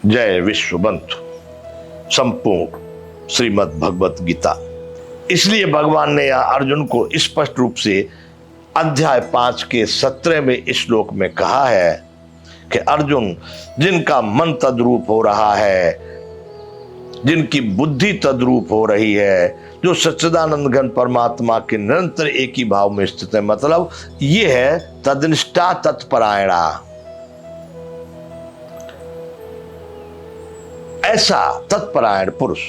जय विश्वबंधु संपूर्ण श्रीमद् भगवत गीता। इसलिए भगवान ने यहाँ अर्जुन को स्पष्ट रूप से अध्याय 5 के 17वें श्लोक में कहा है कि अर्जुन, जिनका मन तद्रूप हो रहा है, जिनकी बुद्धि तद्रूप हो रही है, जो सच्चिदानंद घन परमात्मा के निरंतर एक ही भाव में स्थित है, मतलब ये है तदनिष्ठा तत्परायणा। ऐसा तत्परायण पुरुष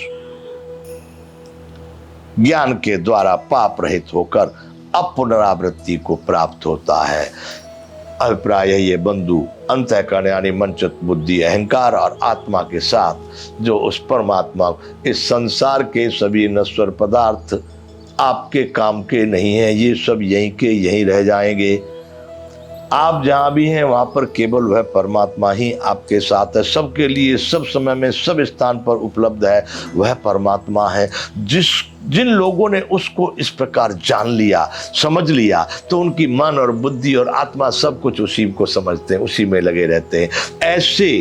ज्ञान के द्वारा पाप रहित होकर अपुनरावृत्ति को प्राप्त होता है। अभिप्राय ये बंधु, अंतःकरण यानी मनचित बुद्धि, अहंकार और आत्मा के साथ जो उस परमात्मा, इस संसार के सभी नश्वर पदार्थ आपके काम के नहीं है, ये सब यहीं के यहीं रह जाएंगे। आप जहां भी हैं वहां पर केवल वह परमात्मा ही आपके साथ है, सबके लिए सब समय में सब स्थान पर उपलब्ध है। वह परमात्मा है। जिन लोगों ने उसको इस प्रकार जान लिया, समझ लिया, तो उनकी मन और बुद्धि और आत्मा सब कुछ उसी को समझते हैं, उसी में लगे रहते हैं। ऐसे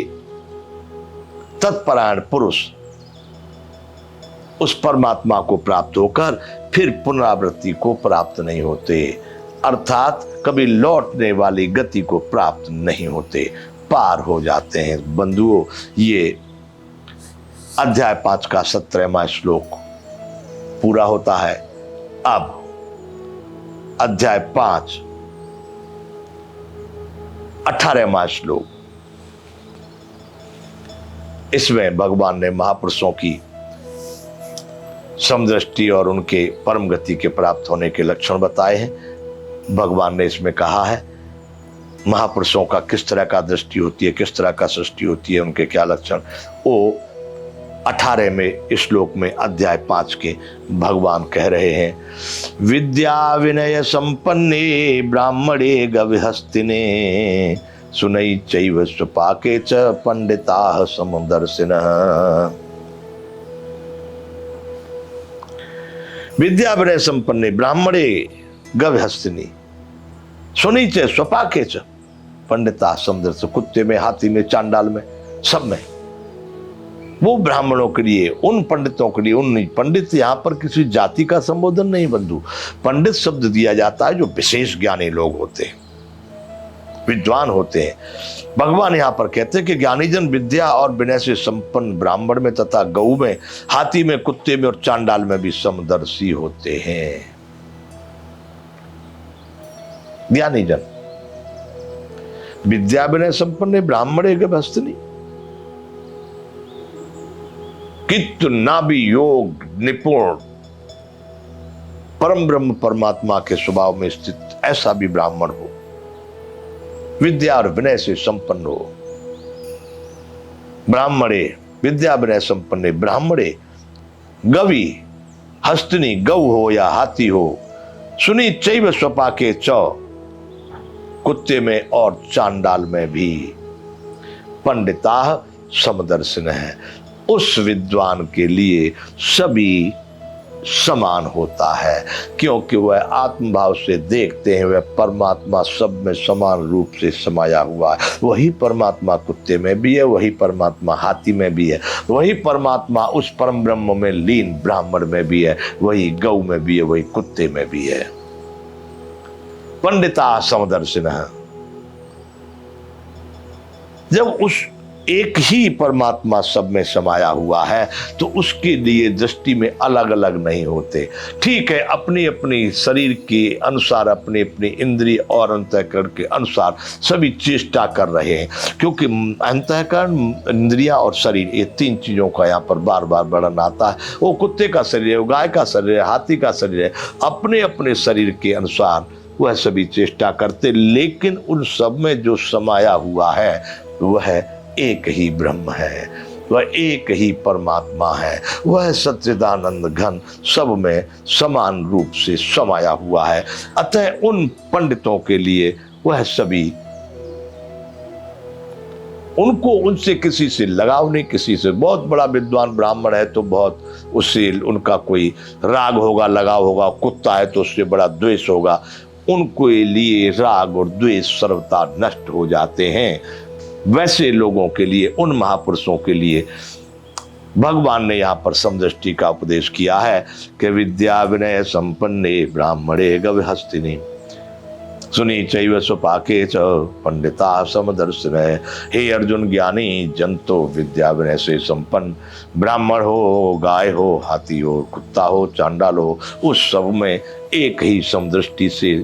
तत्परायण पुरुष उस परमात्मा को प्राप्त होकर फिर पुनरावृत्ति को प्राप्त नहीं होते, अर्थात कभी लौटने वाली गति को प्राप्त नहीं होते, पार हो जाते हैं। बंधुओं, ये अध्याय 5 का 17वां श्लोक पूरा होता है। अब अध्याय 5 18वां श्लोक, इसमें भगवान ने महापुरुषों की समदृष्टि और उनके परम गति के प्राप्त होने के लक्षण बताए हैं। भगवान ने इसमें कहा है महापुरुषों का किस तरह का दृष्टि होती है, किस तरह का सृष्टि होती है, उनके क्या लक्षण, वो 18वें श्लोक में अध्याय 5 के भगवान कह रहे हैं। विद्या विनय संपन्ने ब्राह्मणे गविहस्तिने सुनई चैव स्वपाके च पंडिताः समदर्शिनः। विद्या विनय संपन्ने ब्राह्मणे गविहस्तिनी सुनी च स्वपाके च पंडिता समदर्श। कुत्ते में, हाथी में, चांडाल में, सब में। वो ब्राह्मणों के लिए, उन पंडितों के लिए, उन पंडित यहां पर किसी जाति का संबोधन नहीं बंधु। पंडित शब्द दिया जाता है जो विशेष ज्ञानी लोग होते हैं, विद्वान होते हैं। भगवान यहां पर कहते हैं कि ज्ञानी जन विद्या और विनय से संपन्न ब्राह्मण में तथा गऊ में, हाथी में, कुत्ते में और चांडाल में भी समदर्शी होते हैं। ज्ञानी जन विद्या विनय संपन्न ब्राह्मणे गविहस्तिनी, किंतु नाभि योग निपुण परम ब्रह्म परमात्मा के स्वभाव में स्थित ऐसा भी ब्राह्मण हो, विद्या और विनय से संपन्न हो। ब्राह्मणे विद्या विनय संपन्न ब्राह्मणे गवि हस्तिनी, गौ हो या हाथी हो, सुनी चैव स्वपाके च, कुत्ते में और चांडाल में भी, पंडिताः समदर्शिनः है। उस विद्वान के लिए सभी समान होता है, क्योंकि वह आत्मभाव से देखते हैं वह परमात्मा सब में समान रूप से समाया हुआ है। वही परमात्मा कुत्ते में भी है, वही परमात्मा हाथी में भी है, वही परमात्मा उस परम ब्रह्म में लीन ब्राह्मण में भी है, वही गौ में भी है, वही कुत्ते में भी है। पंडिता समदर्शिनः। जब उस एक ही परमात्मा सब में समाया हुआ है तो उसके लिए दृष्टि में अलग अलग नहीं होते। ठीक है, अपनी अपनी शरीर के अनुसार, अपनी अपनी इंद्रिय और अंतःकरण के अनुसार सभी चेष्टा कर रहे हैं, क्योंकि अंतःकरण, इंद्रियां और शरीर, ये तीन चीजों का यहाँ पर बार बार वर्णन आता है। वो कुत्ते का शरीर है, वो गाय का शरीर है, हाथी का शरीर है, अपने अपने शरीर के अनुसार वह सभी चेष्टा करते, लेकिन उन सब में जो समाया हुआ है वह एक ही ब्रह्म है, वह एक ही परमात्मा है। वह सच्चिदानंद घन सब में समान रूप से समाया हुआ है। अतः उन पंडितों के लिए वह सभी, उनको उनसे किसी से लगाव नहीं, किसी से बहुत बड़ा विद्वान ब्राह्मण है तो बहुत उससे उनका कोई राग होगा, लगाव होगा, कुत्ता है तो उससे बड़ा द्वेष होगा। उनको लिए राग और द्वेष सर्वथा नष्ट हो जाते हैं। वैसे लोगों के लिए, उन महापुरुषों के लिए भगवान ने यहाँ पर समदृष्टि का उपदेश किया है कि विद्या विनय संपन्ने ब्राह्मणे गविहस्तिनि सुनी चैव सुपाके च पंडिता समदर्शन। हे अर्जुन, ज्ञानी जन तो विद्या विनय से संपन्न, ब्राह्मण हो, गाय हो, हाथी हो, कुत्ता हो, चांडाल हो, उस सब में एक ही समदृष्टि से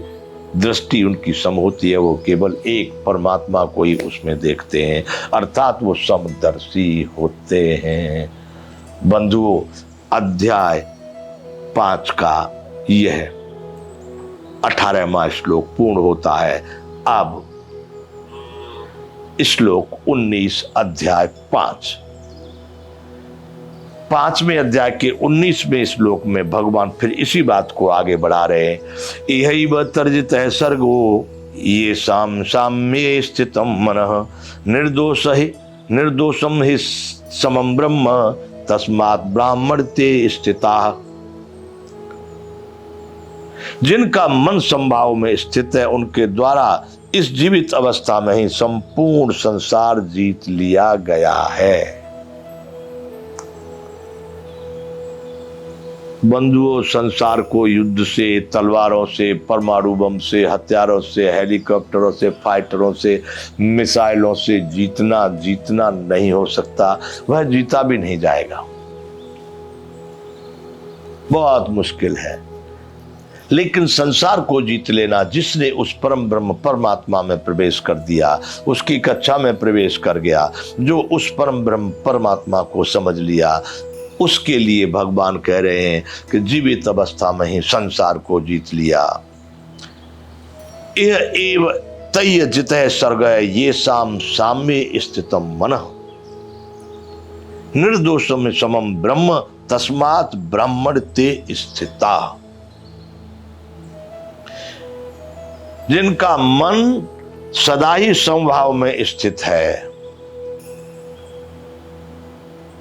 दृष्टि उनकी सम होती है। वो केवल एक परमात्मा को ही उसमें देखते हैं, अर्थात वो समदर्शी होते हैं। बंधुओं, अध्याय 5 का यह 18वां श्लोक पूर्ण होता है। अब श्लोक 19 अध्याय 5वें अध्याय के 19वें श्लोक में भगवान फिर इसी बात को आगे बढ़ा रहे हैं। इहैव तर्जितः सर्गो ये साम्ये स्थितम मनः निर्दोषम हि समं ब्रह्म तस्मात् ब्राह्मणते स्थिताः। जिनका मन संभाव में स्थित है, उनके द्वारा इस जीवित अवस्था में ही संपूर्ण संसार जीत लिया गया है। बंधुओं, संसार को युद्ध से, तलवारों से, परमाणु बम से, हथियारों से, हेलीकॉप्टरों से, फाइटरों से, मिसाइलों से जीतना नहीं हो सकता। वह जीता भी नहीं जाएगा, बहुत मुश्किल है। लेकिन संसार को जीत लेना, जिसने उस परम ब्रह्म परमात्मा में प्रवेश कर दिया, उसकी कक्षा में प्रवेश कर गया, जो उस परम ब्रह्म परमात्मा को समझ लिया, उसके लिए भगवान कह रहे हैं कि जीवित अवस्था में ही संसार को जीत लिया। एव तय्य जितः सर्ग ये साम्ये स्थितम मनः निर्दोषम समम ब्रह्म तस्मात् ब्राह्मणते स्थिता। जिनका मन सदा ही समभाव में स्थित है,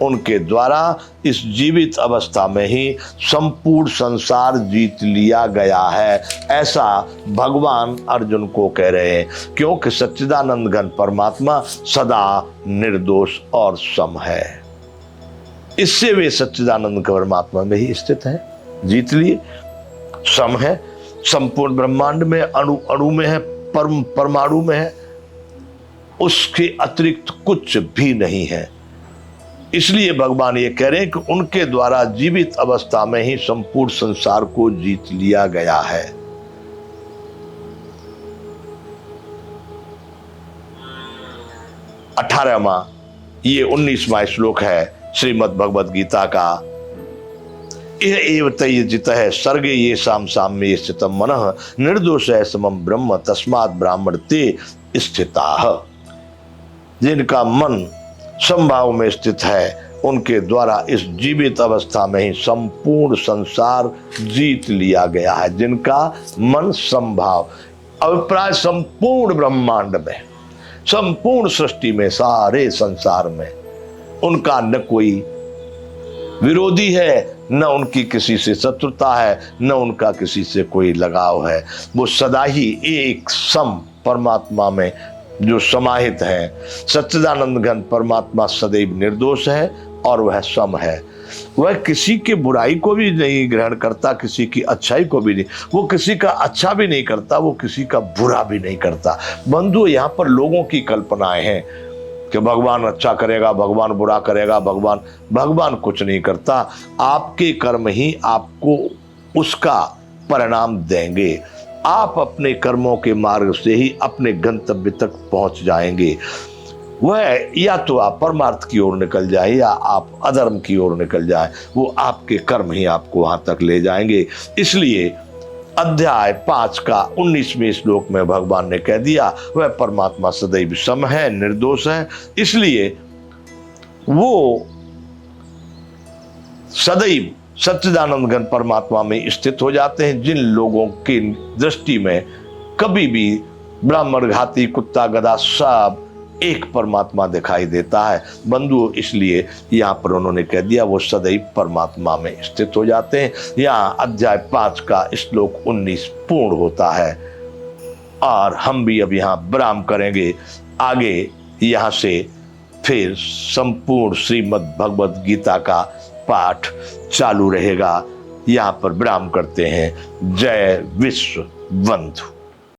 उनके द्वारा इस जीवित अवस्था में ही संपूर्ण संसार जीत लिया गया है, ऐसा भगवान अर्जुन को कह रहे हैं। क्योंकि सच्चिदानंद घन परमात्मा सदा निर्दोष और सम है, इससे वे सच्चिदानंद परमात्मा में ही स्थित है, जीत लिए, सम है, संपूर्ण ब्रह्मांड में, अणु अणु में है, परमाणु में है, उसके अतिरिक्त कुछ भी नहीं है। इसलिए भगवान ये कह रहे हैं कि उनके द्वारा जीवित अवस्था में ही संपूर्ण संसार को जीत लिया गया है। अठारहवां ये 19वां श्लोक है श्रीमद् भगवद गीता का। यह एव तय्य जितः सर्गे ये साम्ये स्थितम मनः निर्दोषः समं ब्रह्म तस्मात् ब्राह्मणते स्थिताः। जिनका मन संभाव में स्थित है, उनके द्वारा इस जीवित अवस्था में ही संपूर्ण संसार जीत लिया गया है। जिनका मन संभाव, अभिप्राय संपूर्ण ब्रह्मांड में, संपूर्ण सृष्टि में, सारे संसार में उनका न कोई विरोधी है, न उनकी किसी से शत्रुता है, न उनका किसी से कोई लगाव है। वो सदा ही एक सम परमात्मा में जो समाहित है। सच्चिदानंद घन परमात्मा सदैव निर्दोष है और वह सम है। वह किसी की बुराई को भी नहीं ग्रहण करता, किसी की अच्छाई को भी नहीं। वो किसी का अच्छा भी नहीं करता, वो किसी का बुरा भी नहीं करता। बंधु, यहाँ पर लोगों की कल्पनाएं हैं कि भगवान अच्छा करेगा, भगवान बुरा करेगा, भगवान कुछ नहीं करता। आपके कर्म ही आपको उसका परिणाम देंगे। आप अपने कर्मों के मार्ग से ही अपने गंतव्य तक पहुंच जाएंगे। वह या तो आप परमार्थ की ओर निकल जाए या आप अधर्म की ओर निकल जाए, वो आपके कर्म ही आपको वहां तक ले जाएंगे। इसलिए अध्याय 5 का 19वें श्लोक में भगवान ने कह दिया, वह परमात्मा सदैव सम है, निर्दोष है। इसलिए वो सदैव सच्चिदानंद घन परमात्मा में स्थित हो जाते हैं। जिन लोगों की दृष्टि में कभी भी ब्राह्मण, घाती, कुत्ता, गधा सब एक परमात्मा दिखाई देता है, बंधु, इसलिए यहाँ पर उन्होंने कह दिया वो सदैव परमात्मा में स्थित हो जाते हैं। यहाँ अध्याय 5 का श्लोक 19 पूर्ण होता है और हम भी अब यहाँ विराम करेंगे। आगे यहाँ से फिर संपूर्ण श्रीमद् भगवद गीता का पाठ चालू रहेगा। यहाँ पर विराम करते हैं। जय विश्व बंधु।